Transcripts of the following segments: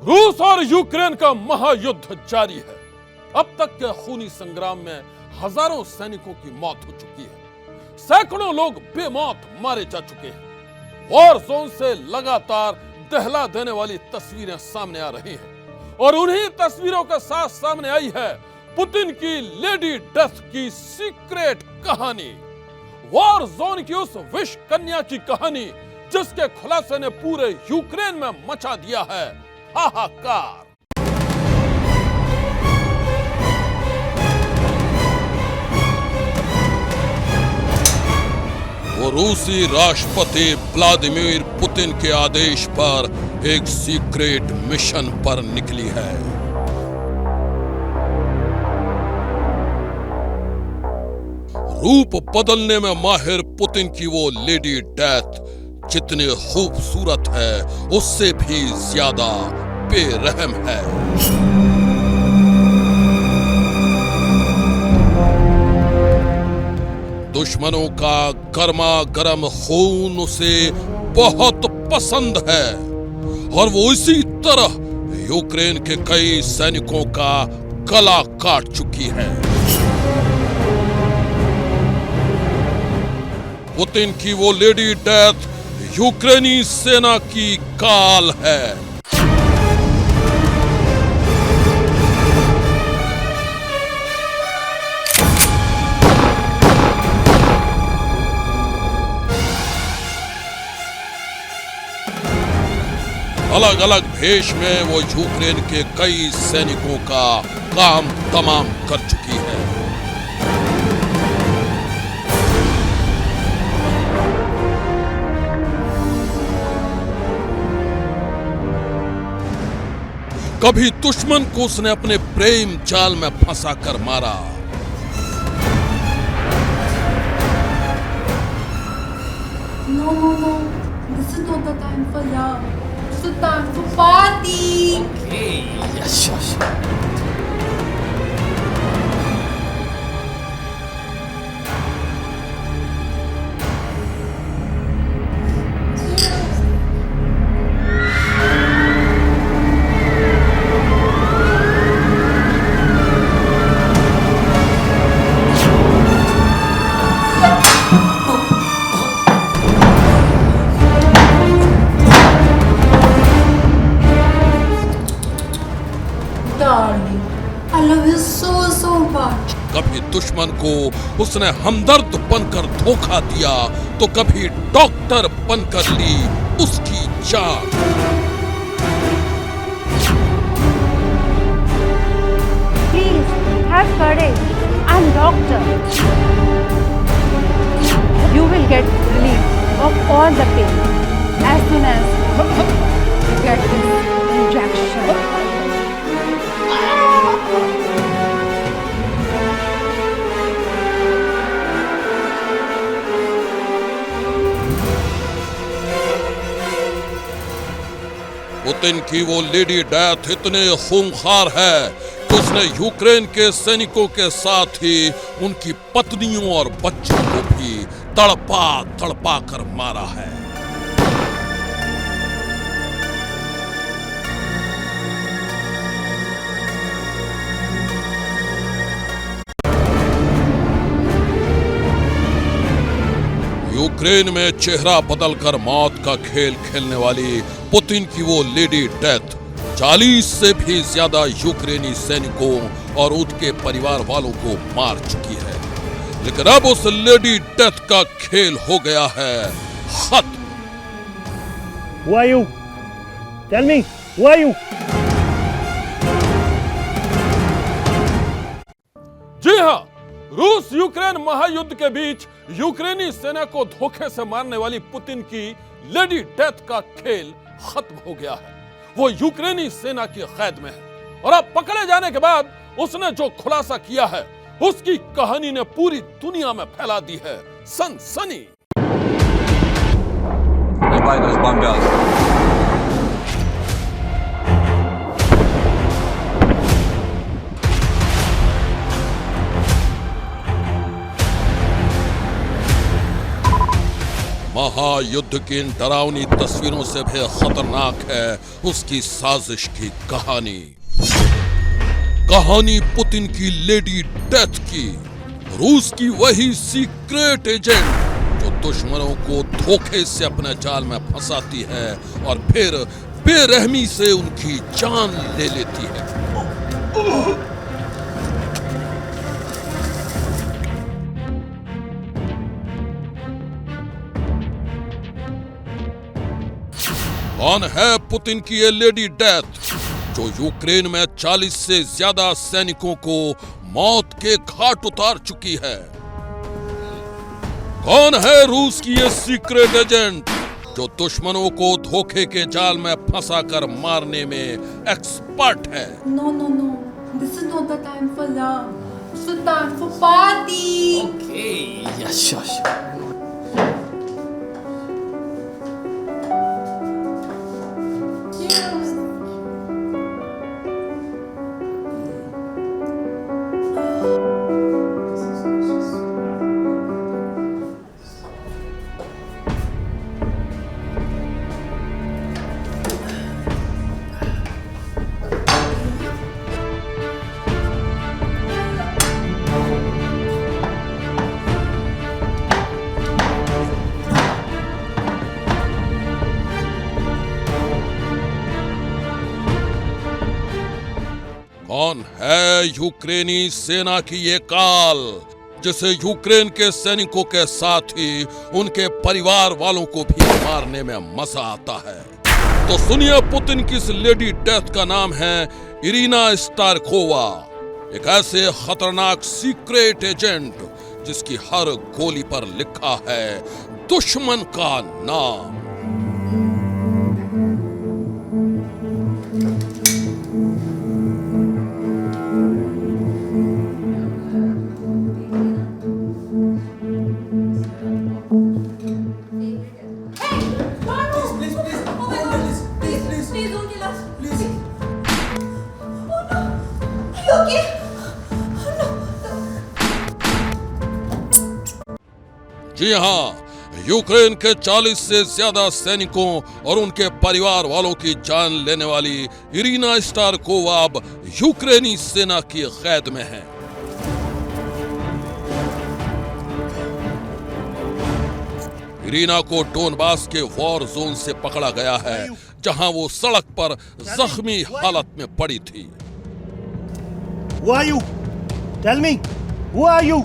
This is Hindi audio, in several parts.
रूस और यूक्रेन का महायुद्ध जारी है। अब तक के खूनी संग्राम में हजारों सैनिकों की मौत हो चुकी है। सैकड़ों लोग बेमौत मारे जा चुके हैं। वॉर जोन से लगातार दहला देने वाली तस्वीरें सामने आ रही हैं और उन्हीं तस्वीरों के साथ सामने आई है पुतिन की लेडी डेथ की सीक्रेट कहानी, वॉर जोन की उस विष कन्या की कहानी जिसके खुलासे ने पूरे यूक्रेन में मचा दिया है हाहाकार। वो रूसी राष्ट्रपति व्लादिमीर पुतिन के आदेश पर एक सीक्रेट मिशन पर निकली है। रूप बदलने में माहिर पुतिन की वो लेडी डेथ जितनी खूबसूरत है उससे भी ज्यादा बेरहम है। दुश्मनों का गर्मा गर्म खून उसे बहुत पसंद है और वो इसी तरह यूक्रेन के कई सैनिकों का गला काट चुकी है। पुतिन की वो लेडी डेथ यूक्रेनी सेना की काल है। अलग अलग भेष में वो यूक्रेन के कई सैनिकों का काम तमाम कर चुकी है। कभी दुश्मन को उसने अपने प्रेम जाल में फंसा कर मारा, No. This is not the time for love. It's the time for party. Okay, yes. Darling, I love you so much. कभी दुश्मन को उसने हमदर्द बनकर धोखा दिया तो कभी डॉक्टर बनकर ली उसकी जान। Please have courage. I'm doctor. You will get relief of all the pain as soon as you get this injection. Putin की वो लेडी डेथ इतने खूंखार है कि उसने यूक्रेन के सैनिकों के साथ ही उनकी पत्नियों और बच्चों को भी तड़पा तड़पा कर मारा है। यूक्रेन में चेहरा बदलकर मौत का खेल खेलने वाली पुतिन की वो लेडी डेथ 40 से भी ज्यादा यूक्रेनी सैनिकों और उनके परिवार वालों को मार चुकी है। लेकिन अब उस लेडी डेथ का खेल हो गया है खत्म। Who are you? Tell me, who are you? जी हाँ, रूस यूक्रेन महायुद्ध के बीच यूक्रेनी सेना को धोखे से मारने वाली पुतिन की लेडी डेथ का खेल खत्म हो गया है। वो यूक्रेनी सेना की कैद में है और अब पकड़े जाने के बाद उसने जो खुलासा किया है उसकी कहानी ने पूरी दुनिया में फैला दी है सनसनी। महायुद्ध की इन डरावनी तस्वीरों से भी खतरनाक है उसकी साजिश की कहानी। कहानी पुतिन की लेडी डेथ की, रूस की वही सीक्रेट एजेंट जो दुश्मनों को धोखे से अपने जाल में फंसाती है और फिर बेरहमी से उनकी जान ले लेती है। कौन है पुतिन की ये लेडी डेथ जो यूक्रेन में 40 से ज्यादा सैनिकों को मौत के घाट उतार चुकी है? कौन है रूस की ये सीक्रेट एजेंट जो दुश्मनों को धोखे के जाल में फंसाकर मारने में एक्सपर्ट है? No, no, no. This is not the time for love. It's the time for party. Okay, yeah, sure. Cheers. कौन है यूक्रेनी सेना की ये काल जिसे यूक्रेन के सैनिकों के साथ ही उनके परिवार वालों को भी मारने में मजा आता है? तो सुनिए, पुतिन की इस लेडी डेथ का नाम है इरिना स्टारकोवा, एक ऐसे खतरनाक सीक्रेट एजेंट जिसकी हर गोली पर लिखा है दुश्मन का नाम। जी हाँ, यूक्रेन के 40 से ज्यादा सैनिकों और उनके परिवार वालों की जान लेने वाली इरिना स्टारकोवा अब यूक्रेनी सेना की कैद में है। इरिना को डोनबास के वॉर जोन से पकड़ा गया है, जहां वो सड़क पर जख्मी हालत में पड़ी थी। Who are you? Tell me, who are you?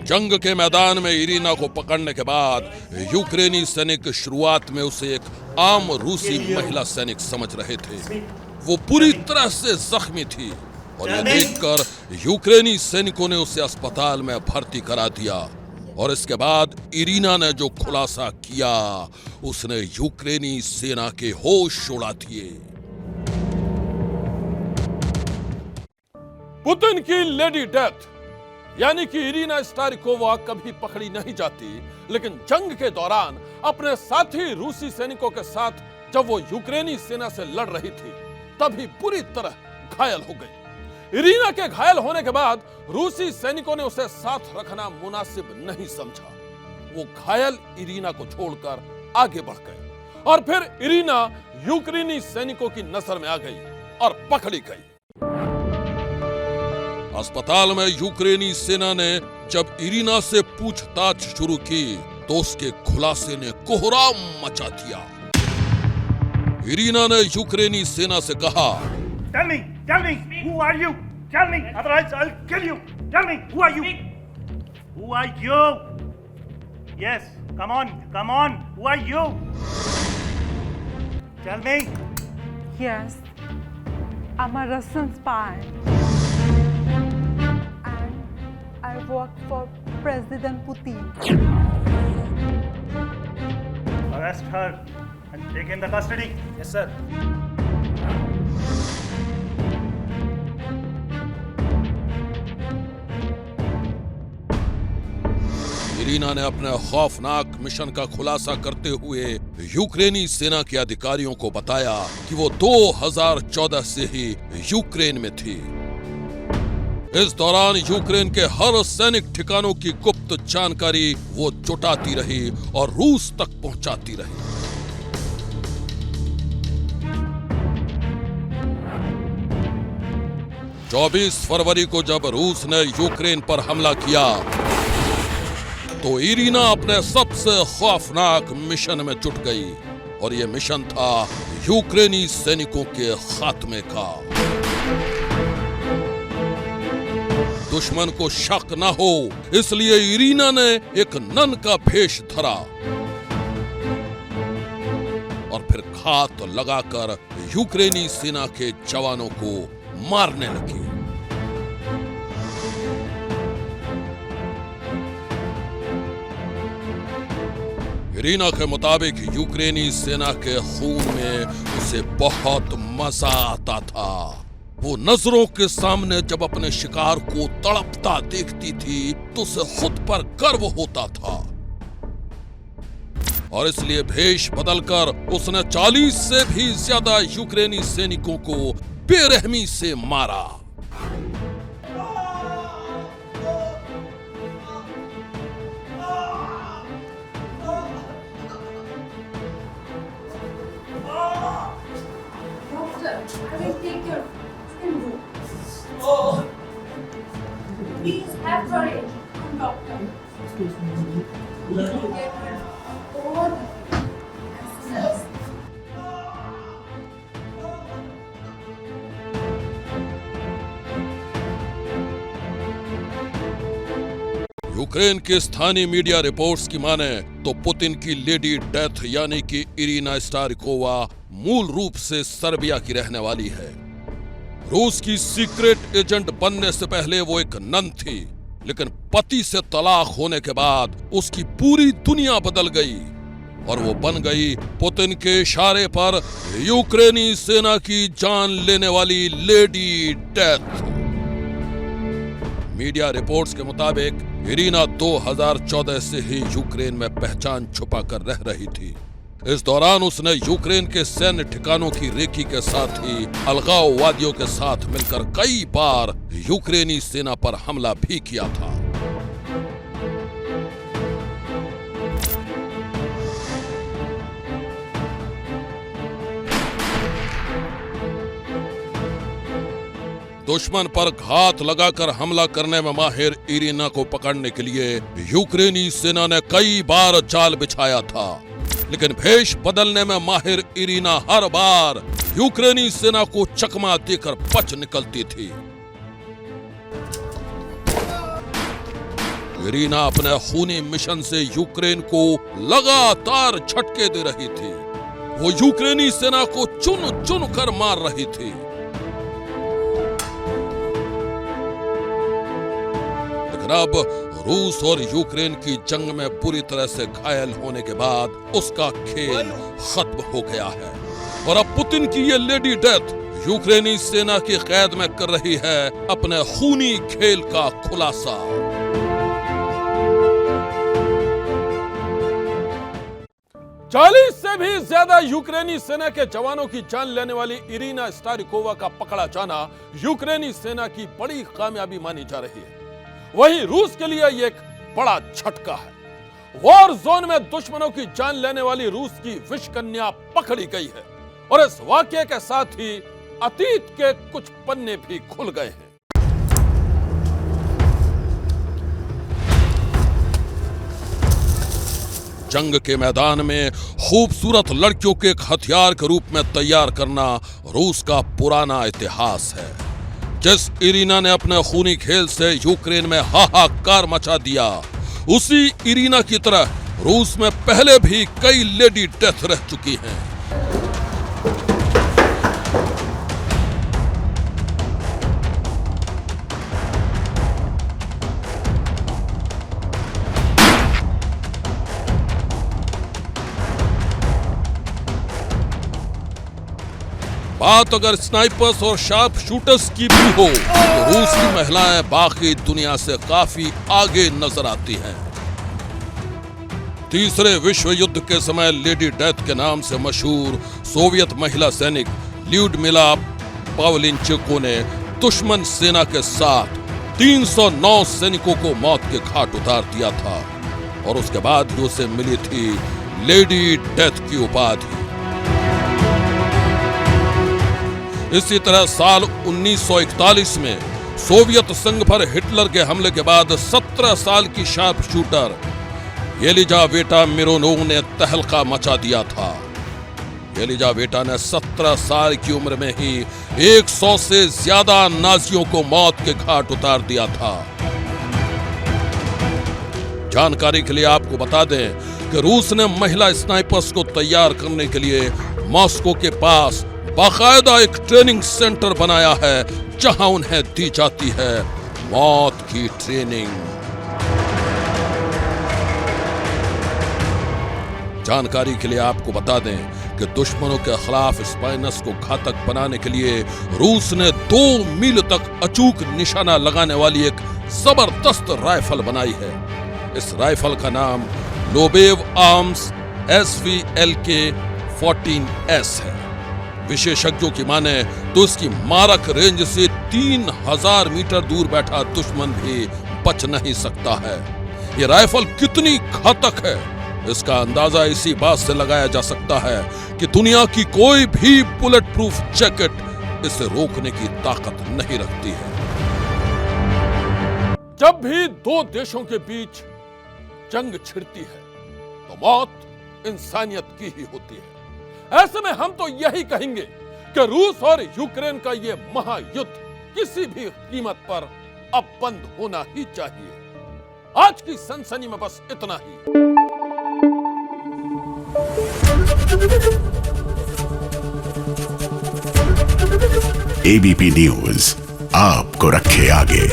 जंग के मैदान में इरिना को पकड़ने के बाद यूक्रेनी सैनिक शुरुआत में उसे एक आम रूसी महिला सैनिक समझ रहे थे। वो पूरी तरह से जख्मी थी और यह देखकर यूक्रेनी सैनिकों ने उसे अस्पताल में भर्ती करा दिया। और इसके बाद इरिना ने जो खुलासा किया उसने यूक्रेनी सेना के होश उड़ा दिए। पुतिन की लेडी डेथ यानी कि इरिना स्टारकोवा कभी पकड़ी नहीं जाती, लेकिन जंग के दौरान अपने साथी रूसी सैनिकों के साथ जब वो यूक्रेनी सेना से लड़ रही थी तभी बुरी तरह घायल हो गई। इरिना के घायल होने के बाद रूसी सैनिकों ने उसे साथ रखना मुनासिब नहीं समझा। वो घायल इरिना को छोड़कर आगे बढ़ गए और फिर इरिना यूक्रेनी सैनिकों की नजर में आ गई और पकड़ी गई। अस्पताल में यूक्रेनी सेना ने जब इरिना से पूछताछ शुरू की तो उसके खुलासे ने कोहराम मचा दिया। इरिना ने यूक्रेनी सेना से कहा, Tell me, who are you? Tell me, otherwise I'll kill you. Tell me, who are you? Who are you? Yes, come on, who are you? Tell me. Yes, I'm a Russian spy. And I work for President Putin. Arrest her and take in the custody. Yes, sir. Irina ने अपने खौफनाक मिशन का खुलासा करते हुए यूक्रेनी सेना के अधिकारियों को बताया कि वो 2014 से ही यूक्रेन में थी। इस दौरान यूक्रेन के हर सैनिक ठिकानों की गुप्त जानकारी वो जुटाती रही और रूस तक पहुंचाती रही। चौबीस फरवरी को जब रूस ने यूक्रेन पर हमला किया तो इरीना अपने सबसे खौफनाक मिशन में जुट गई और यह मिशन था यूक्रेनी सैनिकों के खात्मे का। दुश्मन को शक न हो इसलिए इरीना ने एक नन का भेष धरा और फिर घात लगाकर यूक्रेनी सेना के जवानों को मारने लगी। इरीना के मुताबिक यूक्रेनी सेना के खून में उसे बहुत मजा आता था। वो नजरों के सामने जब अपने शिकार को तड़पता देखती थी तो उसे खुद पर गर्व होता था और इसलिए भेष बदलकर उसने 40 से भी ज्यादा यूक्रेनी सैनिकों को बेरहमी से मारा। I will take your skin. Please have courage, doctor. You will get her all the answers. Ukraine के स्थानीय मीडिया रिपोर्ट्स की माने तो पुतिन की लेडी डेथ यानी कि इरीना स्टारिकोवा मूल रूप से सर्बिया की रहने वाली है। रूस की सीक्रेट एजेंट बनने से पहले वो एक नन थी, लेकिन पति से तलाक होने के बाद उसकी पूरी दुनिया बदल गई और वो बन गई पुतिन के इशारे पर यूक्रेनी सेना की जान लेने वाली लेडी डेथ। मीडिया रिपोर्ट्स के मुताबिक इरीना 2014 से ही यूक्रेन में पहचान छुपा कर रह रही थी। इस दौरान उसने यूक्रेन के सैन्य ठिकानों की रेकी के साथ ही अलगाववादियों के साथ मिलकर कई बार यूक्रेनी सेना पर हमला भी किया था। दुश्मन पर घात लगाकर हमला करने में माहिर इरीना को पकड़ने के लिए यूक्रेनी सेना ने कई बार जाल बिछाया था, लेकिन भेष बदलने में माहिर इरीना हर बार यूक्रेनी सेना को चकमा देकर बच निकलती थी। इरीना अपने खूनी मिशन से यूक्रेन को लगातार झटके दे रही थी। वो यूक्रेनी सेना को चुन चुन कर मार रही थी। अब रूस और यूक्रेन की जंग में बुरी तरह से घायल होने के बाद उसका खेल खत्म हो गया है और अब पुतिन की ये लेडी डेथ यूक्रेनी सेना की कैद में कर रही है अपने खूनी खेल का खुलासा। से भी ज्यादा यूक्रेनी सेना के जवानों की जान लेने वाली इरीना स्टारिकोवा का पकड़ा जाना यूक्रेनी सेना की बड़ी कामयाबी मानी जा रही है। वहीं रूस के लिए यह एक बड़ा झटका है। वॉर जोन में दुश्मनों की जान लेने वाली रूस की विषकन्या पकड़ी गई है और इस वाकये के साथ ही अतीत के कुछ पन्ने भी खुल गए हैं। जंग के मैदान में खूबसूरत लड़कियों के एक हथियार के रूप में तैयार करना रूस का पुराना इतिहास है। जिस इरीना ने अपने खूनी खेल से यूक्रेन में हाहाकार मचा दिया, उसी इरीना की तरह रूस में पहले भी कई लेडी डेथ रह चुकी हैं। बात अगर स्नाइपर्स और शार्प शूटर्स की भी हो तो रूस की महिलाएं बाकी दुनिया से काफी आगे नजर आती हैं। तीसरे विश्व युद्ध के समय लेडी डेथ के नाम से मशहूर सोवियत महिला सैनिक ल्यूडमिला पावलिंचेको ने दुश्मन सेना के साथ 309 सैनिकों को मौत के घाट उतार दिया था और उसके बाद ही उसे मिली थी लेडी डेथ की उपाधि। इसी तरह साल 1941 में सोवियत संघ पर हिटलर के हमले के बाद 17 साल की शार्प शूटर येलिजावेटा मिरोनोव ने तहलका मचा दिया था। येलिजावेटा ने 17 साल की उम्र में ही 100 से ज्यादा नाजियों को मौत के घाट उतार दिया था। जानकारी के लिए आपको बता दें कि रूस ने महिला स्नाइपर्स को तैयार करने के लिए मॉस्को के पास बाकायदा एक ट्रेनिंग सेंटर बनाया है, जहां उन्हें दी जाती है मौत की ट्रेनिंग। जानकारी के लिए आपको बता दें कि दुश्मनों के खिलाफ स्पाइनस को घातक बनाने के लिए रूस ने 2 मील तक अचूक निशाना लगाने वाली एक जबरदस्त राइफल बनाई है। इस राइफल का नाम लोबेव आर्म्स SVLK 14S है। विशेषज्ञों की माने तो इसकी मारक रेंज से 3000 मीटर दूर बैठा दुश्मन भी बच नहीं सकता है। यह राइफल कितनी घातक है, इसका अंदाजा इसी बात से लगाया जा सकता है कि दुनिया की कोई भी बुलेट प्रूफ जैकेट इसे रोकने की ताकत नहीं रखती है। जब भी 2 देशों के बीच जंग छिड़ती है तो मौत इंसानियत की ही होती है। ऐसे में हम तो यही कहेंगे कि रूस और यूक्रेन का ये महायुद्ध किसी भी कीमत पर अब बंद होना ही चाहिए। आज की सनसनी में बस इतना ही। ABP न्यूज आपको रखे आगे।